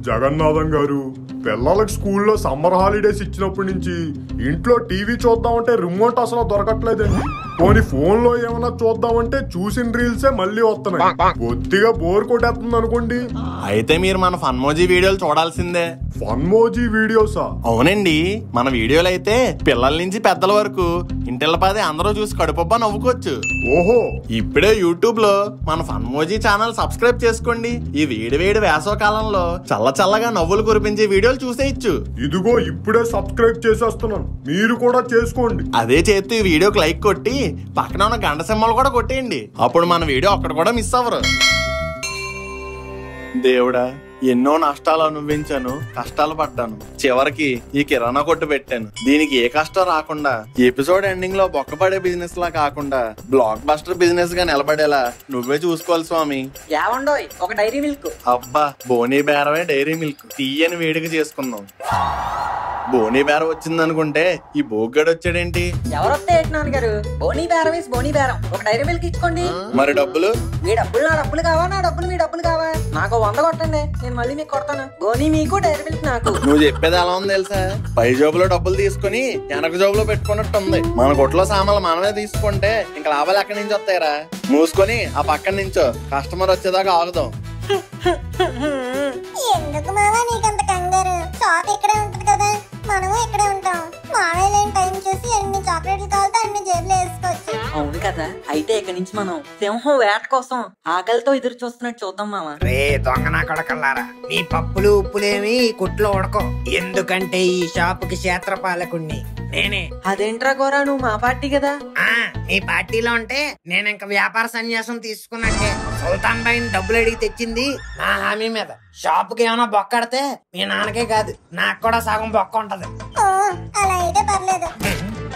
జగన్నాథం గారు, పిల్లలకి స్కూల్లో సమ్మర్ హాలిడేస్ ఇచ్చినప్పటి నుంచి ఇంట్లో టీవీ చూద్దామంటే రిమోట్ అసలు దొరకట్లేదండి. పోనీ ఫోన్ లో ఏమైనా చూద్దామంటే చూసిన రీల్సే మళ్ళీ వస్తున్నాయి. కొద్దిగా బోర్ కొట్టేస్తుంది అనుకోండి. అయితే మీరు మన ఫన్మోజీ వీడియోలు చూడాల్సిందే. ఫన్మోజీ వీడియోసా? అవునండి, మన వీడియోలు అయితే పిల్లల నుంచి పెద్దల వరకు ఇంటిల్లపాది అందరూ చూసి కడుపబ్బా నవ్వుకోవచ్చు. ఓహో, ఇప్పుడే యూట్యూబ్ లో మన ఫన్మోజీ ఛానల్ సబ్స్క్రైబ్ చేసుకోండి. ఈ వేడి వేసవ కాలంలో చల్లగా నవ్వులు కురిపించే వీడియోలు చూసేయచ్చు. ఇదిగో ఇప్పుడే సబ్స్క్రైబ్ చేసేస్తున్నాను, మీరు కూడా చేసుకోండి. అదే చేస్తూ ఈ వీడియోకి లైక్ కొట్టి పక్కన ఉన్న గంట సింబల్ కూడా కొట్టేయండి. అప్పుడు మన వీడియో ఒక్కటి కూడా మిస్ అవ్వరు. దేవుడా, ఎన్నో నష్టాలు అనుభవించాను, కష్టాలు పడ్డాను, చివరికి ఈ కిరాణా కొట్టు పెట్టాను. దీనికి ఏ కష్టం రాకుండా ఎపిసోడ్ ఎండింగ్ లో బొక్కపడే బిజినెస్ లా కాకుండా బ్లాక్ బస్టర్ బిజినెస్ గా నిలబడేలా నువ్వే చూసుకోవాలి స్వామి. ఏమండోయ్, ఒక డైరీ మిల్క్. అబ్బా, బోనీ బేరమే డైరీ మిల్క్, తీయని వేడిక చేసుకుందాం. బోనీ బేరం వచ్చిందనుకుంటే ఈ బోగ్గడు వచ్చాడేంటి? ఎవరొస్తే నాన్నగారు? బోనీ బేరం వేసి బోనీ బేరం, ఒక డైరీ మిల్క్ ఇచ్చుకోండి. మరి డబ్బులు? మీ డబ్బులు నా డబ్బులు కావా, నా డబ్బులు మీ డబ్బులు కావా? నాకు 100 కొట్టండి, నేను మళ్ళీ మీకు కొడతాను. బోనీ మీకు, డైరీ మిల్క్ నాకు. నువ్వు చెప్పేది ఎలా ఉంది తెలుసా? పై జోబులో డబ్బులు తీసుకుని వెనక జోబులో పెట్టుకున్నట్టు ఉంది. మన కొట్లో సామాన్లు మనమే తీసుకుంటే ఇంకా లాభాలు ఎక్కడి నుంచి వస్తాయరా? మూసుకొని ఆ పక్కన నుంచో, కస్టమర్ వచ్చేదాకా ఆగుదాం. ఎందుకు మావా నీకంత కంగారు? షాప్ ఇక్కడే ఉంటది కదా, మనము ఇక్కడే ఉంటాం. మావేలేని టైం చూసి ఎన్ని చాక్లెట్లు కావాలితే అన్ని జేబులో వేసుకోవచ్చు. అవును కదా, అయితే ఇక్కడి నుంచి మనం సింహం వేట కోసం ఆకలితో ఎదురు చూస్తున్నట్టు చూద్దాం మామ. రే దొంగ నా కొడకల్లారా, నీ పప్పులు ఉప్పులేమి కొట్లో ఉడకో. ఎందుకంటే ఈ షాపుకి క్షేత్రపాలకుణ్ణి నేనే. అదేంట్రా గోరా, నువ్వు మా పార్టీ కదా. నీ పార్టీలో ఉంటే నేను ఇంకా వ్యాపార సన్యాసం తీసుకున్నట్టే. సుల్తాన్ బాయిని డబ్బులు అడిగి తెచ్చింది నా హామీ మీద. షాపుకి ఏమైనా బొక్కడితే మీ నాన్నకే కాదు, నాకు కూడా సగం బొక్క ఉంటది. ఓ, అలా అయితే పర్లేదు.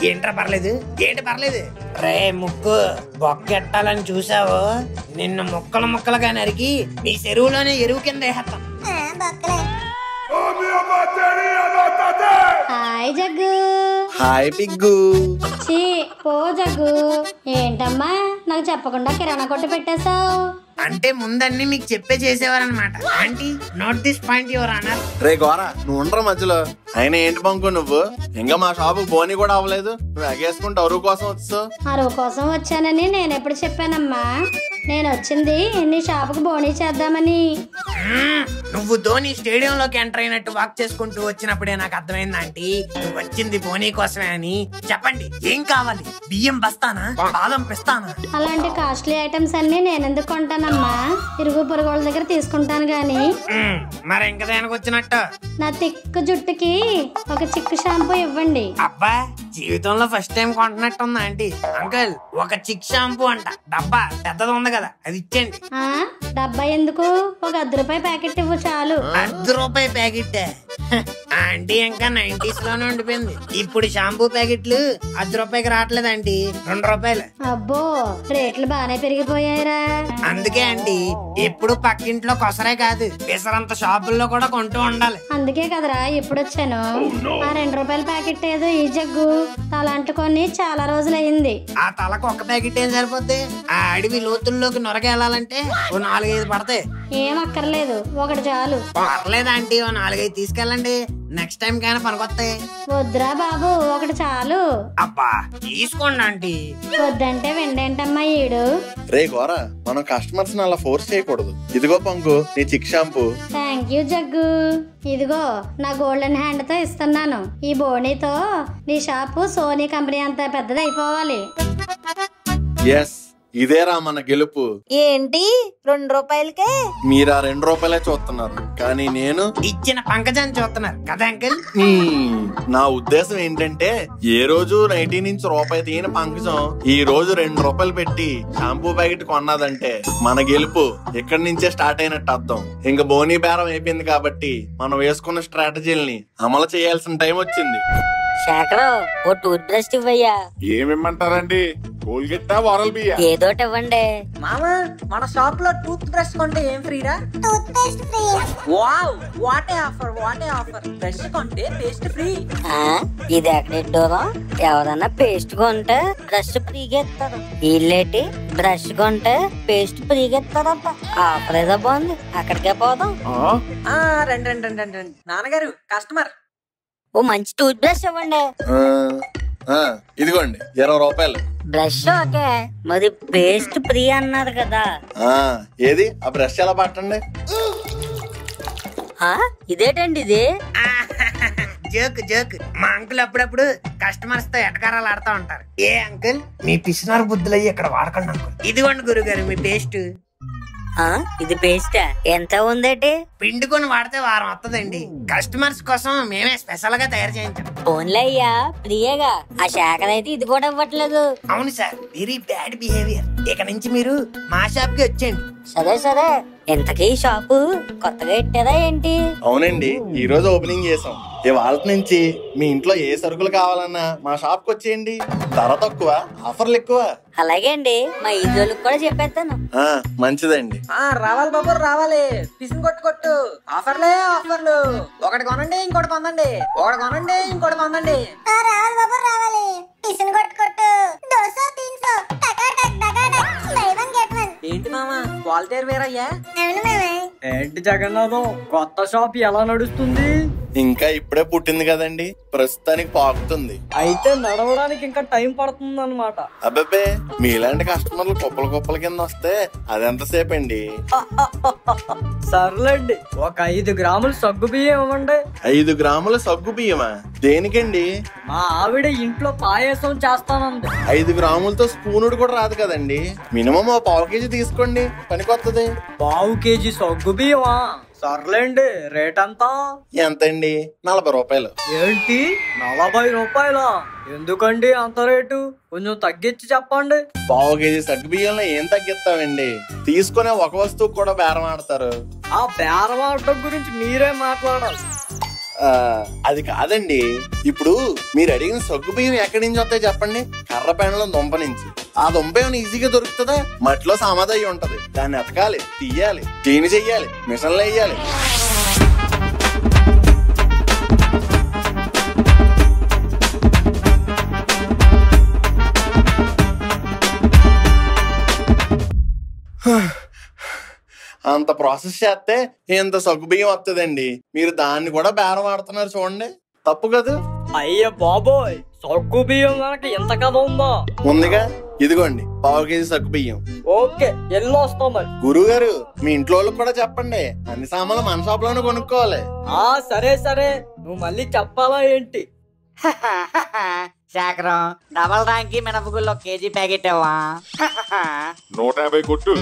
ఏంట్రా పర్లేదు? ఏంటి పర్లేదు? రే ముక్కు, బొక్కెట్టాలని చూసావు, నిన్ను ముక్కలుగా నరికి నీ చెరువులోనే ఎరువు కింద వేసేస్తాం. బొక్కలే. హాయ్ జగ్గు. హాయ్ పిగ్గు. చీ పో జగ్గు. ఏంటమ్మా నాకు చెప్పకుండా కిరాణా కొట్టు పెట్టేశావు? అంటే ముందన్ని మీకు చెప్పే చేసేవారనమాట. Aunty, note this point your honour. రే గోరా, నువ్వు ఉండరా మధ్యలో. అయినా ఏంటి పంకు నువ్వు? ఇంకా మా షాపు బోని కూడా అవ్వలేదు, నువ్వు ఎగేసుకుంటే అరువు కోసం వచ్చావు. అరువు కోసం వచ్చానని నేను ఎప్పుడు చెప్పానమ్మా? నేను వచ్చింది నీ షాపుకి బోనీ చేద్దామని. నువ్వు ధోని స్టేడియం లోకి ఎంటర్ అయినట్టు వాక్ చేసుకుంటూ వచ్చినప్పుడే నాకు అర్థమైంది ఆంటీ, నువ్వు వచ్చింది బోనీ కోసమే అని. చెప్పండి, ఏం కావాలి? బియ్యం బస్తానా, బాదం పిస్తానా? అలాంటి కాస్ట్లీ ఐటమ్స్ అన్ని నేనెందుకు కొంటానమ్మా? ఇరుగు పొరుగు వాళ్ళ దగ్గర తీసుకుంటాను గాని. మరి ఇంకా దేనికి వచ్చినట్టు? నా తిక్కు జుట్టుకి ఒక చిక్కు షాంపూ ఇవ్వండి. అబ్బా, జీవితంలో ఫస్ట్ టైం కొంటున్నట్టుంది ఆంటీ. అంకుల్, ఒక చిక్ షాంపూ అంట, డబ్బా పెద్దది ఉంది కదా, అది ఇచ్చేయండి. డబ్బా ఎందుకు? ఒక ₹10 ప్యాకెట్ ఇవ్వు చాలు. ₹10 ప్యాకెట్? ఆంటీ ఇంకా 90s లోనే ఉండిపోయింది. ఇప్పుడు షాంపూ ప్యాకెట్లు ₹10కి రావట్లేదు ఆంటీ, ₹2. అబ్బో, రేట్లు బానే పెరిగిపోయాయిరా. అందుకే ఆంటీ ఎప్పుడు పక్కింట్లో కొసరే కాదు, పిసరంత షాపుల్లో కూడా కొంటూ ఉండాలి. అందుకే కదరా ఇప్పుడు వచ్చాను. ఆ ₹2 ప్యాకెట్ ఏదో ఈ జగ్గు తలంటుకొని చాలా రోజులయ్యింది. ఆ తలకు ఒక ప్యాకెట్ ఏం సరిపోద్ది? ఆ అడవి లోతుల్లోకి నొరకెళ్ళాలంటే ఓ 4-5 పడతాయి. ఏం అక్కర్లేదు, ఒకటి చాలు. పర్లేదు ఆంటీ, ఓ 4-5 తీసుకెళ్ళండి, నెక్స్ట్ టైం కైనా పనికొస్తాయి. వద్దురా బాబు, ఒకటి చాలు. అబ్బా తీసుకోండి ఆంటీ. వద్దంటే వెండేంటమ్మా ఈడు. రే గోరా, మనం కస్టమర్స్ అలా ఫోర్స్ చేయకూడదు. ఇదిగో పంకు, నీ Chik shampoo. Thank you Jaggu. ఇదిగో నా గోల్డెన్ హ్యాండ్ తో ఇస్తున్నాను. ఈ బోనీతో నీ షాపు సోనీ కంపెనీ అంత పెద్దది అయిపోవాలి. ఎస్, ఇదేరా మన గెలుపు. ఏంటి ₹2కే? మీరు ఆ ₹2 చూస్తున్నారు, కానీ నేను ఇచ్చిన పంకజాన్ని చూస్తున్నారు కదా అంకుల్. నా ఉద్దేశం ఏంటంటే, ఏ రోజు 90 నుంచి రూపాయి తీయని పంకజం ఈ రోజు ₹2 పెట్టి షాంపూ ప్యాకెట్ కొన్నదంటే మన గెలుపు ఇక్కడి నుంచే స్టార్ట్ అయినట్టు అర్థం. ఇంకా బోనీ బేరం అయిపోయింది కాబట్టి మనం వేసుకున్న స్ట్రాటజీల్ని అమలు చేయాల్సిన టైం వచ్చింది. శేఖరం, ఓ టూత్ బ్రష్ ఇవ్వయ్యా. ఏమిమ్మంటారండి? కోల్గెట్ వారల్ బియ్య ఏదోటి ఇవ్వండి. మామా మన షాప్ లో టూత్ బ్రష్ కొంటే ఏం ఫ్రీరా? Toothpaste free. Wow what a offer brush కొంటే పేస్ట్ ఫ్రీ. ఇది ఎక్కడెట్టోరా? ఎవరన్నా పేస్ట్ కొంటే బ్రష్ ఫ్రీగా ఇస్తారు. వీళ్ళేటి బ్రష్ కొంటే పేస్ట్ ఫ్రీగా ఇస్తారబ్బా. ఆఫర్ ఏదో బాగుంది, అక్కడికే పోదాం. రండి నాన్నగారు కస్టమర్. ఓ మంచి టూత్ బ్రష్ ఇవ్వండి. ఇదిగోండి 20 రూపాయలు. బ్రష్ ఓకే, మరి పేస్ట్ ఫ్రీ అన్నారు కదా. ఏది ఆ బ్రష్ ఎలా పట్టండి. ఇదేటండి ఇది? జోక్ మా అంకుల్ అప్పుడప్పుడు కస్టమర్స్ తో ఎటకారాలు ఆడుతూ ఉంటారు. ఏ అంకుల్ మీ పిసినారు బుద్ధులు అయ్యి ఇక్కడ వాడకండి అంకుల్. ఇదిగోండి గురుగారు మీ పేస్ట్. ఇది పేస్ట్ ఎంత ఉందేటి? పిండుకొని వాడితే వారం వస్తుందండి. కస్టమర్స్ కోసం మేమే స్పెషల్ గా తయారు చేయించాం. ఫోన్లే అయ్యా ప్రియగా, ఆ శాఖర్ అయితే ఇది కూడా ఇవ్వట్లేదు. అవును సార్, వెరీ బ్యాడ్ బిహేవియర్. ఇక నుంచి మీరు మా షాప్ కి వచ్చేయండి. సరే ఇంతకీ షాపు కొత్తగా ఇట్టారా ఏంటి? అవునండి, ఈ రోజు ఓపెనింగ్ చేసాం. ఇవాళ నుంచి మీ ఇంట్లో ఏ సరుకులు కావాలన్నా మా షాప్ కు వచ్చేయండి. ధర తక్కువ, ఆఫర్లు ఎక్కువ. అలాగే అండి, మా ఈజోళ్ళకి కూడా చెప్పేస్తాను. మంచిదండి. రావాలి బాబు రావాలి. పిసిని కొట్టు ఆఫర్లు. ఒకటి కొనండి ఇంకోటి పొందండి. రావాలి బాబు రావాలి. టిఫిన్ కొట్టు దోశ 300 టకాటక్ టకాటక్ బై 1 గెట్ 1. ఏంటి మామా క్వాలిటీ వేరయ్యా? అవును మామా. ఏంటి జగన్నాథం, కొత్త షాప్ ఎలా నడుస్తుంది? ఇంకా ఇప్పుడే పుట్టింది కదండి, ప్రస్తుతానికి పాకుతుంది. అయితే నడవడానికి ఇంకా టైం పడుతుంది అనమాట. అబ్బబ్బే, మీలాంటి కస్టమర్లు కుప్పల కింద వస్తే అదెంతసేపు అండి. సర్లేండి, ఒక 5 గ్రాములు సగ్గు బియ్యం ఇవ్వండి. 5 గ్రాముల సగ్గు బియ్యమా? దేనికండి? మా ఆవిడ ఇంట్లో పాయసం చేస్తానంది. 5 గ్రాములతో స్పూనుడు కూడా రాదు కదండి. మినిమం 1/2 కేజీ తీసుకోండి, పనికొత్తది. 1/2 కేజీ సగ్గు బియ్యమా? సర్లేండి, రేట్ అంతా ఎంతండి? 40 రూపాయలు. ఏంటి 40 రూపాయలా? ఎందుకండి అంత రేటు? కొంచెం తగ్గించి చెప్పండి. 1/2 కేజీ సగ్గు బియ్యంలో ఏం తగ్గిస్తామండి? తీసుకునే ఒక వస్తువు కూడా బేరం ఆడతారు. ఆ బేరం ఆడటం గురించి మీరే మాట్లాడాలి. అది కాదండి, ఇప్పుడు మీరు అడిగిన సగ్గు బియ్యం ఎక్కడి నుంచి వస్తాయి చెప్పండి? కర్ర పెండలో దుంప నుంచి. ఆ దుంప ఏమైనా ఈజీగా దొరుకుతుందా? మట్టిలో సమాధి ఉంటది, దాన్ని ఎతకాలి, తీయాలి, క్లీన్ చెయ్యాలి, మిషన్లు వేయాలి. అంత ప్రాసెస్ చేస్తే ఇంత సగ్గు బియ్యం వస్తుందండి. మీరు దాన్ని కూడా బేరం ఆడుతున్నారు చూడండి, తప్పు కదా? అయ్య బాబోయ్, సగ్గు బియ్యం మనకి ఎంత కథ ఉందో. ఉందిగా, ఇదిగోండి 1/2 కేజీ సగ్గు బియ్యం. ఓకే, ఎల్లు వస్తాం మరి. గురువు గారు, మీ ఇంట్లో వాళ్ళకి కూడా చెప్పండి, అన్ని సామాన్లు మన షాప్ లోనే కొనుక్కోవాలి. సరే, నువ్వు మళ్ళీ చెప్పాలా ఏంటి? శాఖరం డబల్ ర్యాంకి మినపగుళ్ళు 1 కేజీ ప్యాకెట్ ఇవ్వా. 150 కొట్టు.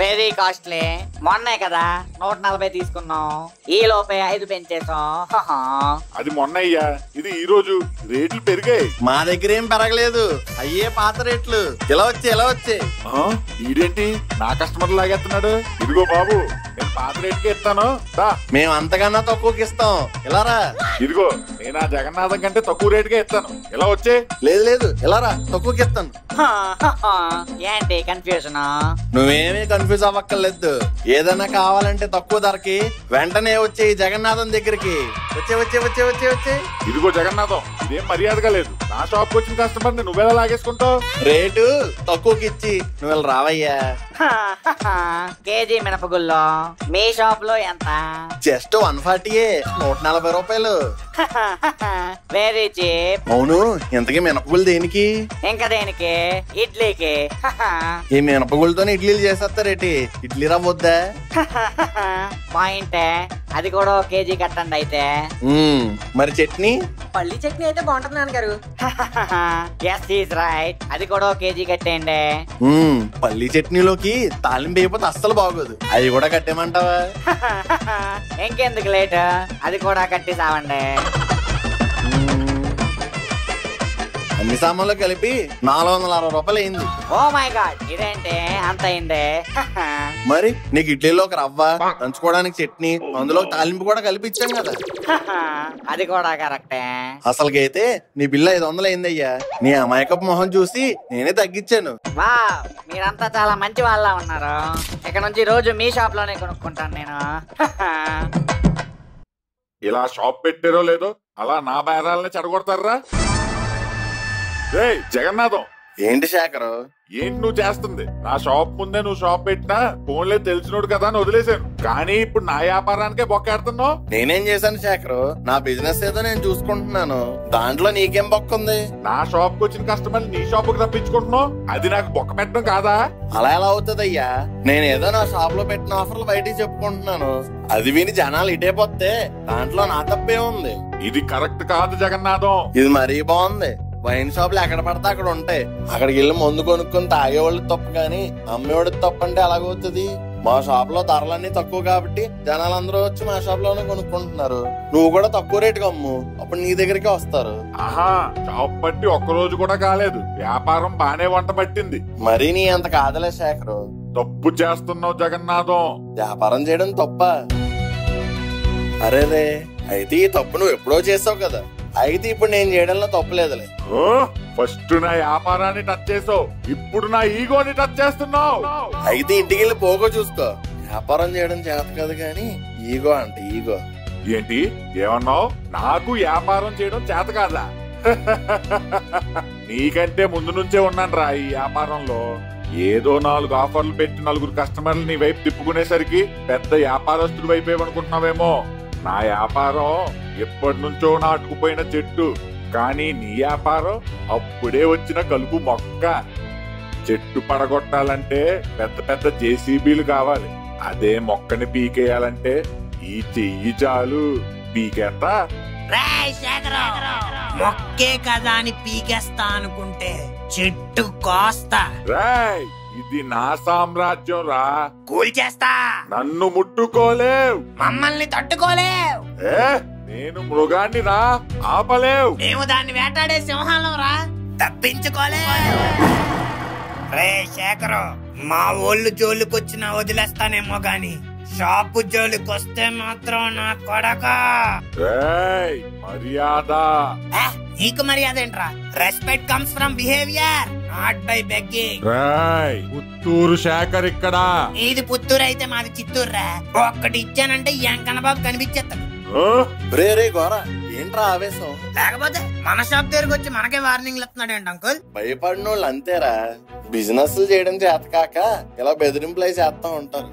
Very costly. మొన్నే కదా 140 తీసుకున్నాం, ఈ లోపే 5 పెంచేసాం. అది మొన్న అయ్యా, ఇది ఈ రోజు రేట్లు పెరిగాయి. మా దగ్గర ఏం పెరగలేదు, అయ్యే పాత రేట్లు. ఇలా వచ్చే ఈడేంటి నా కస్టమర్ లాగేస్తున్నాడు? ఇదిగో బాబు, నేను పాత రేటుకే ఇస్తాను. మేము అంతకన్నా తక్కువకి ఇస్తాం, ఇలా రా. ఇదిగో, నేను ఆ జగన్నాథం కంటే తక్కువ రేటుకే ఇస్తాను. ఇలా వచ్చే. లేదు, ఇలా రా, తక్కువకి ఇస్తాను. ఏంటి కన్ఫ్యూజన్? నువ్వేమీ కన్ఫ్యూజ్ అవ్వక్కర్లేదు. ఏదైనా కావాలంటే తక్కువ ధరకి వెంటనే వచ్చే జగన్నాథం దగ్గరికి. వచ్చే. ఇదిగో జగన్నాథం, ఇదేం మర్యాదగా లేదు. నా షాప్ వచ్చిన కస్టమర్ ని నువ్వెలా లాగేసుకుంటావు? రేటు తక్కువకి ఇచ్చి నువ్వు రావయ్యా. కేజీ మినపగుల్లో మీ షాప్ లో ఎంత? జస్ట్ 140, 140 రూపాయలు. Very cheap. అవును, ఇంతకీ మినపగుళ్ళు దేనికి? ఇంకా దేనికి? ఇడ్లీకి. ఈ మినపగుళ్ళతో ఇడ్లీలు చేసేస్తారేటి? ఇడ్లీ రవ్వొద్దా? పాయింటే, అది కూడా 1 కేజీ కట్టండి అయితే. మరి చట్నీ? పల్లి చట్నీ అయితే బాగుంటుంది నాన్నగారు. ఎస్ ఈస్ రైట్, అది కూడా 1 కేజీ కట్టేయండి. పల్లి చట్నీలోకి తాలింపు వేయకపోతే అస్సలు బాగోదు, అవి కూడా కట్టేమంటావా? ఇంకెందుకు లేట్, అది కూడా కట్టి సావండి. అన్ని సామాన్లు కలిపి 460 రూపాయలు అయింది. ఓ మై గాడ్, ఇదేంటి అంత అయింది? మరి నీకు ఇడ్లీలో ఒక రవ్వ, దంచుకోవడానికి చట్నీ, అందులో తాలింపు కూడా కలిపి ఇచ్చాం కదా. అది కూడా కరెక్టే. అసలుకైతే నీ బిల్లు 500 అయిందయ్యా. నీ అమాయకపు మొహం చూసి నేనే తగ్గించాను. వా, మీరంతా చాలా మంచి వాళ్ళ ఉన్నారు. ఇక నుంచి రోజు మీ షాప్ లోనే కొనుక్కుంటాను నేను. ఇలా షాప్ పెట్టారో లేదో అలా నా బేరాలని చెడగొడతారా? రేయ్ జగన్నాథం, ఏంటి శేఖరు? ఏంటి నువ్వు చేస్తుంది? నా షాప్ ముందే నువ్వు షాప్ పెట్టినా ఫోన్లే తెలిసినోడు కదా అని వదిలేశాను. కానీ ఇప్పుడు నా వ్యాపారానికే బొక్కేడుతున్నావు. నేనేం చేశాను శేఖరు? నా బిజినెస్ ఏదో నేను చూసుకుంటున్నాను. దాంట్లో నీకేం బొక్క ఉంది? నా షాప్ కు వచ్చిన కస్టమర్ నీ షాప్ కు రప్పించుకుంటున్నావు. అది నాకు బొక్క పెట్టడం కాదా? అలా ఎలా అవుతుందయ్యా? నేను ఏదో నా షాప్ లో పెట్టిన ఆఫర్లు బయటికి చెప్పుకుంటున్నాను. అది విని జనాలు ఇటే పోతే దాంట్లో నా తప్పే ఉంది. ఇది కరెక్ట్ కాదు జగన్నాథం. ఇది మరీ బాగుంది. వైన్ షాపులు ఎక్కడ పడితే అక్కడ ఉంటాయి. అక్కడికి వెళ్ళి మందు కొనుక్కొని తాగేవాళ్ళు తప్పు, కానీ అమ్మేవాడికి తప్పు అంటే ఎలాగవుతుంది? మా షాప్ లో ధరలన్నీ తక్కువ కాబట్టి జనాలందరూ వచ్చి మా షాప్ లోనే కొనుక్కుంటున్నారు. నువ్వు కూడా తక్కువ రేటుకి అమ్ము, అప్పుడు నీ దగ్గరికి వస్తారు. ఆహా, షాప్ పట్టి ఒక్క రోజు కూడా కాలేదు, వ్యాపారం బానే వంట పట్టింది. మరీ నీ అంత కాదలే శేఖరు. తప్పు చేస్తున్నావు జగన్నాథం. వ్యాపారం చేయడం తప్ప? అరేరే, అయితే ఈ తప్పు నువ్వు ఎప్పుడో చేసావు కదా. అయితే ఇప్పుడు నేను చేయడంలో తప్పులేదులే. ఫస్ట్ నా వ్యాపారాన్ని టచ్ చేసావు, ఇప్పుడు నా ఈగోని టచ్ చేస్తున్నావు. అయితే ఇంటికి వెళ్ళి పోగో చూసుకో. వ్యాపారం చేయడం చేత కాదు కానీ ఈగో అంటే ఈగో. ఏంటి ఏమన్నావు? నాకు వ్యాపారం చేయడం చేత కాదా? నీకంటే ముందు నుంచే ఉన్నాను రా ఈ వ్యాపారంలో. ఏదో 4 ఆఫర్లు పెట్టి 4 కస్టమర్లు నీ వైపు తిప్పుకునేసరికి పెద్ద వ్యాపారస్తుడు వైపేమనుకుంటున్నావేమో. నా వ్యాపారం ఎప్పటి నుంచో నాటుకుపోయిన చెట్టు, కానీ నీ వ్యాపారం అప్పుడే వచ్చిన కలుపు మొక్క. చెట్టు పడగొట్టాలంటే పెద్ద పెద్ద జేసీబీలు కావాలి. అదే మొక్కని పీకేయాలంటే ఈ చెయ్యి చాలు. పీకేస్తా. మొక్కే కదా అని పీకేస్తా అనుకుంటే చెట్టు కోస్తా. రాయ్, ఇది నా సామ్రాజ్యం రా. కూల్చేస్తా. నన్ను ముట్టుకోలేవు, మమ్మల్ని తట్టుకోలేవు. నేను మృగాన్ని రా, ఆపలేవు. మేము దాన్ని వేటాడే సింహాలం రా, తప్పించుకోలేవు. రే శేఖరు, మా ఊళ్ళు జోలికొచ్చినా వదిలేస్తానేమో గాని షాపు జోలికొస్తే మాత్రం నా కొడక. మర్యాద. నీకు మర్యాద ఏంట్రా? Respect comes from behaviour, not by begging. Puttur Shekhar ఇక్కడ. ఇది పుత్తూరు అయితే మాది చిత్తూరు రా. ఒక్కటి ఇచ్చానంటే ఎంకన్న బాబు కనిపించేస్తాడు. రే గోరా, ఏంట్రా ఆవేశం? లేకపోతే మన షాప్ దగ్గరకు వచ్చి మనకే వార్నింగ్లు ఇస్తున్నాడు ఏంటి అంకుల్? భయపడిన వాళ్ళు అంతేరా. బిజినెస్ చేయడం చేత కాక ఇలా బెదిరింపులు అయి చేస్తా ఉంటారు.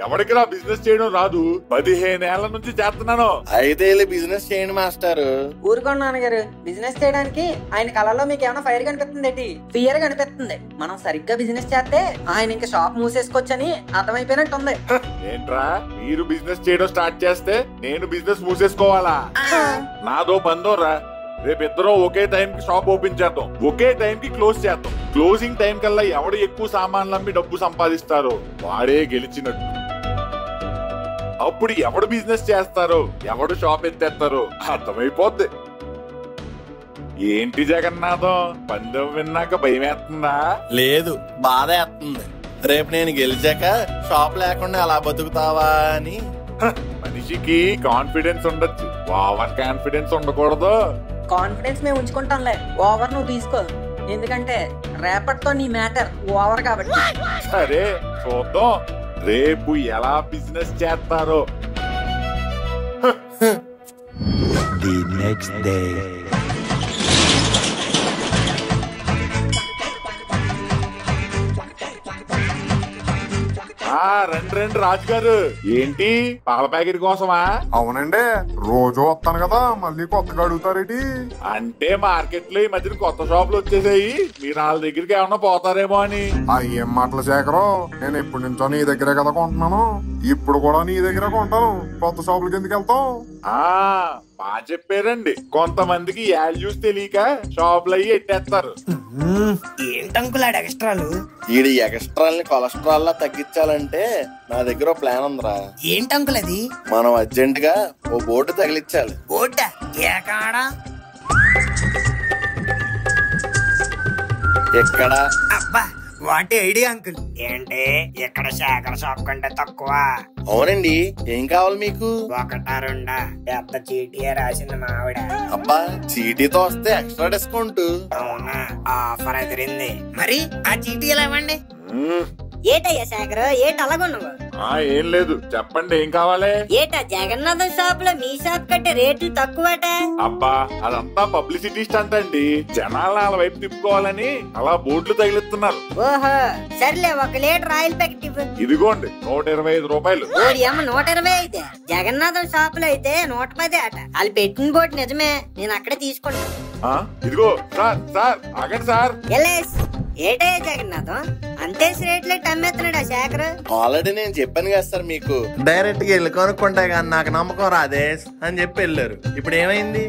ఎవరికి నా బిజినెస్ చేయడం రాదు, 15 ఏళ్ల నుంచి చేస్తున్నాను. అయితే బిజినెస్ చేయండి మాస్టర్. ఊరుకోండి నాన్నగారు, బిజినెస్ చేయడానికి ఆయన కళలో మీకు ఏమైనా ఫైర్ కనిపిస్తుంది ఏంటి? ఫియర్ కనిపిస్తుంది. మనం సరిగ్గా బిజినెస్ చేస్తే ఆయన ఇంకా షాప్ మూసేసుకోవచ్చని అర్థమైపోయినట్టుంది. ఏంట్రా, మీరు బిజినెస్ చేయడం స్టార్ట్ చేస్తే నేను బిజినెస్ మూసేసుకోవాలా? నాదో బందోరా. రేపిద్దరం ఒకే టైం కి షాప్ ఓపెన్ చేద్దాం, ఒకే టైం కి క్లోజ్ చేద్దాం. క్లోజింగ్ టైం కల్లా ఎవడు ఎక్కువ సామాన్లు అమ్మి డబ్బు సంపాదిస్తారో వాడే గెలిచినట్టు. అప్పుడు ఎవడు బిజినెస్ చేస్తారో, ఎవడు షాప్ ఎత్తేస్తారో అర్థమైపోద్ది. ఏంటి జగన్నాథం, పందెం విన్నాక భయం వేస్తుందా? లేదు, బాధ వేస్తుంది. రేపు నేను గెలిచాక షాప్ లేకుండా అలా బతుకుతావా అని. మనిషికి కాన్ఫిడెన్స్ ఉండొచ్చు, ఓవర్ కాన్ఫిడెన్స్ ఉండకూడదు. కాన్ఫిడెన్స్ మేము ఉంచుకుంటాంలే, ఓవర్ నువ్వు తీసుకో. ఎందుకంటే రేపటితో నీ మ్యాటర్ ఓవర్ కాబట్టి. సరే చూద్దాం రేపు ఎలా బిజినెస్ చేస్తారో. The next day. రండి రాజుగారు, ఏంటి పాల ప్యాకెట్ కోసమా? అవునండి, రోజు వస్తాను కదా, మళ్ళీ కొత్తగా అడుగుతారేటి? అంటే మార్కెట్ లో ఈ మధ్యన కొత్త షాపులు వచ్చేసాయి, మీరు వాళ్ళ దగ్గరికి ఏమన్నా పోతారేమో అని. ఏం మాటలు శేఖరు, నేను ఎప్పటి నుంచో నీ దగ్గరే కదా కొంటున్నాను, ఇప్పుడు కూడా నీ దగ్గరే కొంటాను. కొత్త షాపులకి ఎందుకు వెళ్తాం? బాగా చెప్పారండి. కొంతమందికి వాల్యూస్ తెలియక షాపులు అయ్యి ఎట్టేస్తారు. ఏంటంకులాడు ఎక్స్ట్రాలు? ఈడి ఎక్స్ట్రాల్ని కొలెస్ట్రాల్ లా తగ్గించాలంటే నా దగ్గర ఓ ప్లాన్ ఉందిరా. ఏంటంకుల్ అది? మనం అర్జెంట్ గా ఓ బోర్డు తగిలించాలి. బోర్డా? ఏ కాడా? ఎక్కడ అబ్బా వాటి ఐడియా అంకుల్. ఏంటి ఇక్కడ శేఖర్ షాప్ కంటే తక్కువ? అవునండి, ఏం కావాలి మీకు? ఒకటా రెండా? పెద్ద చీటీయే రాసింది మా ఆవిడ. అబ్బా, చీటీతో వస్తే ఎక్స్ట్రా డిస్కౌంట్. అవునా, ఆఫర్ ఎదిరింది. మరి ఆ చీటీ ఎలా ఇవ్వండి? ఏటయ్యా శేఖర్, ఏట అలాగున్నావు? ఏం లేదు, చెప్పండి ఏం కావాలి? ఏటా జగన్నాథం షాప్ లో మీ షాప్ కంటే రేట్లు తక్కువట? అబ్బా, అదంతా పబ్లిసిటీ స్టంట్ అండి. జనాలు వాళ్ళ వైపు తిప్పుకోవాలని అలా బోర్డులు తగిలిస్తున్నారు. ఓహో, సర్లే 1 లీటర్ ఆయిల్ ప్యాకెట్ ఇవ్వు. ఇదిగోండి 125 రూపాయలు. ఓడి అమ్మ 120 అయితే, జగన్నాథం షాప్ లో అయితే 110 అట. వాళ్ళు పెట్టిన బోర్డు నిజమే, నేను అక్కడే తీసుకుంటా. ఇదిగో సార్, సార్ ఆగండి సార్. ఏటయ్యా జగన్నాథం, అంతే రేట్లే అమ్మేస్తున్నాడా శేఖర్? ఆల్రెడీ నేను చెప్పాను కదా సార్ మీకు, డైరెక్ట్ గా వెళ్ళి కొనుక్కుంటా కానీ నాకు నమ్మకం రాదేశ్ అని చెప్పి వెళ్ళారు. ఇప్పుడు ఏమైంది?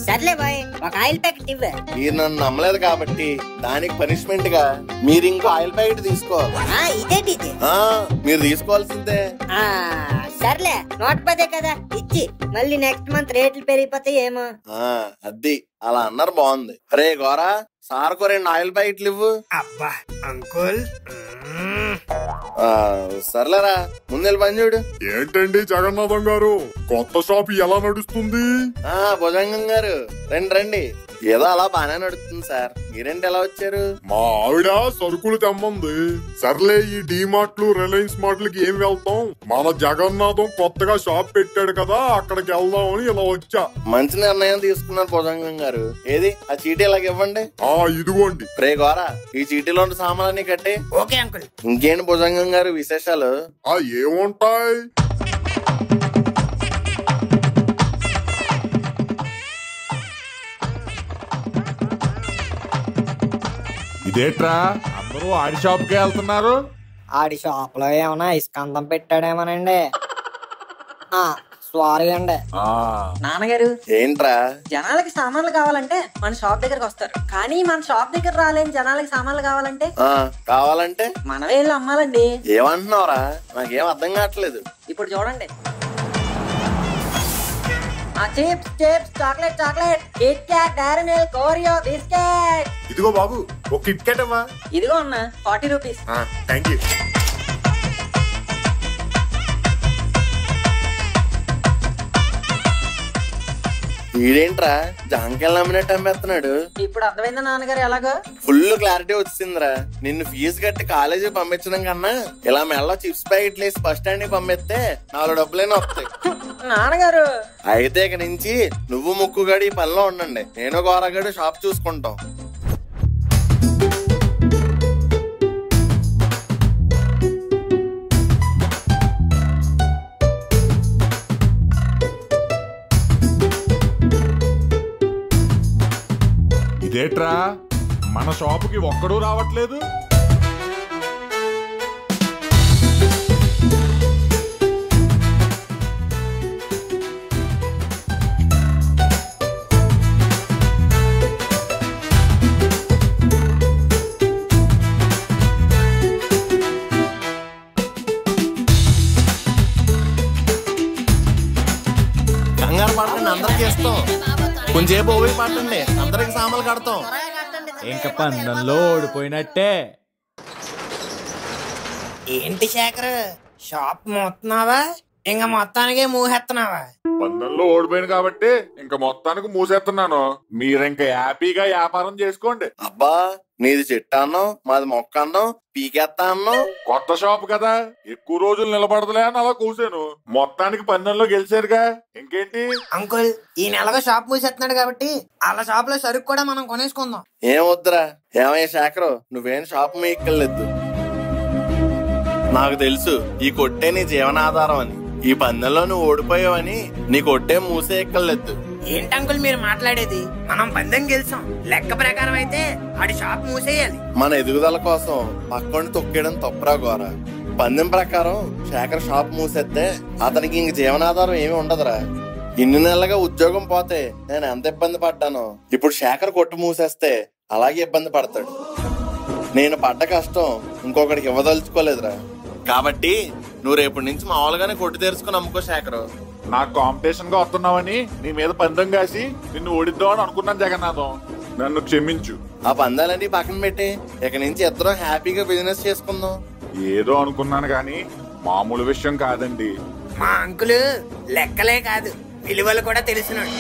సర్లే బాయ్, 1 ఆయిల్ ప్యాకెట్ ఇవ్వ. మీరు నన్ను నమ్మలేదు కాబట్టి దానికి పనిష్మెంట్ గా మీరు ఇంకో ఆయిల్ ప్యాకెట్ తీసుకోవాలి. ఇదేంటి? మీరు తీసుకోవాల్సిందే. సర్లే 110 కదా ఇచ్చి, మళ్ళీ నెక్స్ట్ మంత్ రేట్లు పెరిగిపోతాయి ఏమో. అది అలా అన్నారు, బాగుంది. రే గోరా, సార్కు 2 ఆయిల్ ప్యాకెట్లు ఇవ్వు. అబ్బా అంకుల్. సర్లేరా, ముందు పని చూడు. ఏంటండి జగన్నాథం గారు, కొత్త షాప్ ఎలా నడుస్తుంది? భుజంగం గారు రండి రండి. ఏదో అలా బానే నడుస్తుంది సార్. మీరేంటి ఎలా వచ్చారు? మా ఆవిడ సరుకులు తెమ్మంది. సర్లే, ఈ డీమార్ట్లు రిలయన్స్ మార్ట్లకి ఏం వెళ్తాం, మన జగన్నాథం కొత్తగా షాప్ పెట్టాడు కదా, అక్కడికి వెళ్దామని ఇలా వచ్చా. మంచి నిర్ణయం తీసుకున్నారు భుజంగం గారు. ఏది ఆ చీటీ ఇలాగ ఇవ్వండి. ఇదిగోండి. రే గోరా, ఈ చీటీలో ఉన్న సామాన్లన్నీ కట్టి. Okay uncle. ఇంకేంటి భుజంగం గారు విశేషాలు? ఏముంటాయి, ఇదేట్రా అందరూ ఆడి షాప్ కి వెళ్తున్నారు? ఆడి షాప్ లో ఏమన్నా ఇస్కందం పెట్టాడేమోనండి. సారీ అండి. నాన్నగారు, ఏంట్రా? జనాలకి సామాన్లు కావాలంటే మన షాప్ దగ్గరకు వస్తారు, కానీ మన షాప్ దగ్గర రాలేని జనాలకి సామాన్లు కావాలంటే మనమే వెళ్ళి అమ్మాలండి. ఏమంటున్నావురా? నాకేం అర్థం కావట్లేదు. ఇప్పుడు చూడండి, chips chips, chocolate Kit Kat, Dairy Milk, Oreo biscuit. ఇదిగో బాబు, ఒక కిట్ క్యాట్ అమ్మా. ఇదిగో అన్న 40 రూపీస్. Thank you. వీడేంట్రా జాంకాయలు నమ్మినట్టు అమ్మేస్తున్నాడు? ఇప్పుడు అర్థమైందా నాన్నగారు ఎలాగో? ఫుల్ క్లారిటీ వచ్చిందిరా. నిన్ను ఫీజు కట్టి కాలేజీ పంపించడం కన్నా ఇలా మెల్ల చిప్స్ ప్యాకెట్లు వేసి బస్ స్టాండ్ కి పంపిస్తే 4 డబ్బులైనా వస్తాయి. నాన్నగారు, అయితే ఇక నుంచి నువ్వు ముక్కుగాడి ఈ పనిలో ఉండండి, నేను గోరగాడు షాప్ చూసుకుంటాం. ఇదేట్రా మన షాపుకి ఒక్కడూ రావట్లేదు? కంగారు పడకండి, అందరికి ఇస్తాం. కొంచెం ఓవి పట్టండి, అందరికి సామాన్లు కడతాం. ఇంక పందంలో ఓడిపోయినట్టే. ఏంటి శేఖర్, షాప్ మొత్తున్నావా? ఇంకా మొత్తానికే మూహెత్తనావా? పందంలో ఓడిపోయాను కాబట్టి ఇంకా మొత్తానికి మూసేస్తున్నాను. మీరింక హ్యాపీగా వ్యాపారం చేసుకోండి. అబ్బా, నీది చెట్టు అన్నాం, మాది మొక్క అన్నాం, పీకేస్తా అన్నాం. కొత్త షాప్ కదా, ఎక్కువ రోజులు నిలబడదులే అని అలా కూసాను. మొత్తానికి పందెంలో గెలిచారుగా, ఇంకేంటి? అంకుల్, ఈ నెలగా షాప్ మూసేస్తున్నాడు కాబట్టి అలా షాప్ లో సరుకు కూడా మనం కొనేసుకుందాం. ఏం వద్దురా. ఏమయ్య శేఖరు, నువ్వేం షాప్ మీకెళ్ళొద్దు. నాకు తెలుసు ఈ కొట్టే నీ జీవనాధారం అని. ఈ పందెంలో నువ్వు ఓడిపోయావని నీ కొట్టే మూసే ఎక్కర్లేదు. ఏంటి అంకుల్ మీరు మాట్లాడేది? మనం పందెం గెలిచాం, లెక్క ప్రకారం అయితే ఆడి షాప్ మూసేయాలి. మన ఎదుగుదల కోసం పక్కని తొక్కేయడం తప్పురా గోర. పందెం ప్రకారం శేఖర్ షాప్ మూసేస్తే అతనికి ఇంక జీవనాధారం ఏమి ఉండదురా. ఇన్ని నెలలుగా ఉద్యోగం పోతే నేను ఎంత ఇబ్బంది పడ్డానో, ఇప్పుడు శేఖర్ కొట్టు మూసేస్తే అలాగే ఇబ్బంది పడతాడు. నేను పడ్డ కష్టం ఇంకొకడికి ఇవ్వదలుచుకోలేదురా. కాబట్టి నువ్వు రేపటి నుంచి మామూలుగానే కొట్టు తెరుచుకుని అమ్ముకో శేఖరు. నాకు కాంపిటీషన్ గా వస్తున్నావని నీ మీద పందెం కాసి నిన్ను ఓడిద్దామని అనుకున్నాను జగన్నాథం. నన్ను క్షమించు. ఆ పందాలన్నీ పక్కన పెట్టి ఇక నుంచి ఇద్దరం హ్యాపీగా బిజినెస్ చేసుకుందాం. ఏదో అనుకున్నాను గాని మామూలు విషయం కాదండి. మా అంకులు లెక్కలే కాదు విలువలు కూడా తెలిసినాడు.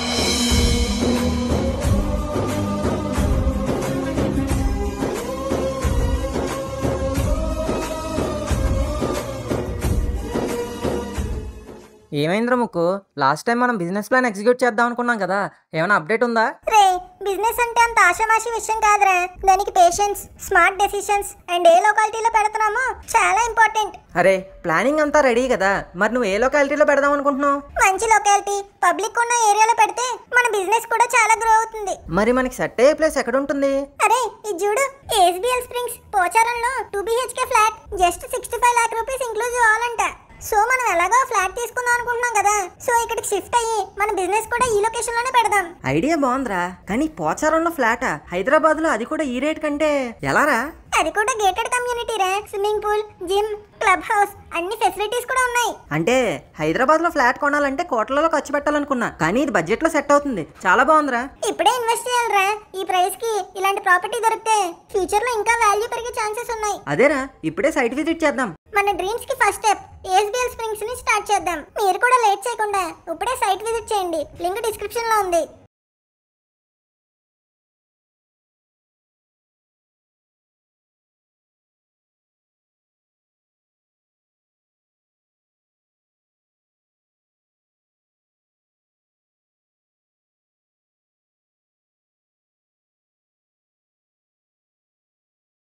ఏమైందిరా ముక్కు? లాస్ట్ టైం మనం బిజినెస్ ప్లాన్ ఎగ్జిక్యూట్ చేద్దాం అనుకున్నాం కదా, ఏమైనా అప్డేట్ ఉందా? రే బిజినెస్ అంటే అంత ఆషామాషి విషయం కాదురా. దానికి పేషెన్స్, స్మార్ట్ డెసిషన్స్ అండ్ ఏ లొకాలిటీలో పెడుతున్నామో చాలా ఇంపార్టెంట్. అరే ప్లానింగ్ అంతా రెడీ కదా, మరి నువ్వు ఏ లొకాలిటీలో పెడదాం అనుకుంటున్నావు? మంచి లొకాలిటీ, పబ్లిక్ ఉన్న ఏరియాలో పెడితే మన బిజినెస్ కూడా చాలా గ్రో అవుతుంది. మరి మనకి సెట్ అయ్యే ప్లేస్ ఎక్కడ ఉంటుంది? అరే ఇది చూడు, ఎస్బిఎల్ స్ప్రింగ్స్ పోచారంలో 2 BHK flat just 65 lakh rupees inclusive all అంట. సో మనం ఎలాగో ఫ్లాట్ తీసుకుందాం అనుకుంటున్నాం కదా, సో ఇక్కడికి షిఫ్ట్ అయ్యి మన బిజినెస్ కూడా ఈ లొకేషన్ లోనే పెడదాం. ఐడియా బాగుందిరా, కానీ పోచారంలో ఫ్లాటా? హైదరాబాద్ లో అది కూడా ఈ రేట్ కంటే ఎలారా? అది కూడా గేటెడ్ కమ్యూనిటీ రా. Swimming pool, gym, club house అన్ని ఫెసిలిటీస్ కూడా ఉన్నాయి. అంటే హైదరాబాద్ లో ఫ్లాట్ కొనాలంటే కోట్లలో ఖర్చు పెట్టాలనుకున్నా, కానీ ఇది బడ్జెట్ లో సెట్ అవుతుంది. చాలా బాగుందిరా. ఇప్పుడే ఇన్వెస్ట్ చేయాలరా. ఈ ప్రైస్ కి ఇలాంటి ప్రాపర్టీ దొరికితే ఫ్యూచర్ లో ఇంకా వాల్యూ పెరిగే ఛాన్సెస్ ఉన్నాయి. అదేరా, ఇప్పుడే సైట్ విజిట్ చేద్దాం. మన డ్రీమ్స్ కి ఫస్ట్ స్టెప్ ఎస్బిఎల్ స్ప్రింగ్స్ ని స్టార్ట్ చేద్దాం. మీరు కూడా లేట్ చేయకుండా ఇప్పుడే సైట్ విజిట్ చేయండి. లింక్ డిస్క్రిప్షన్ లో ఉంది.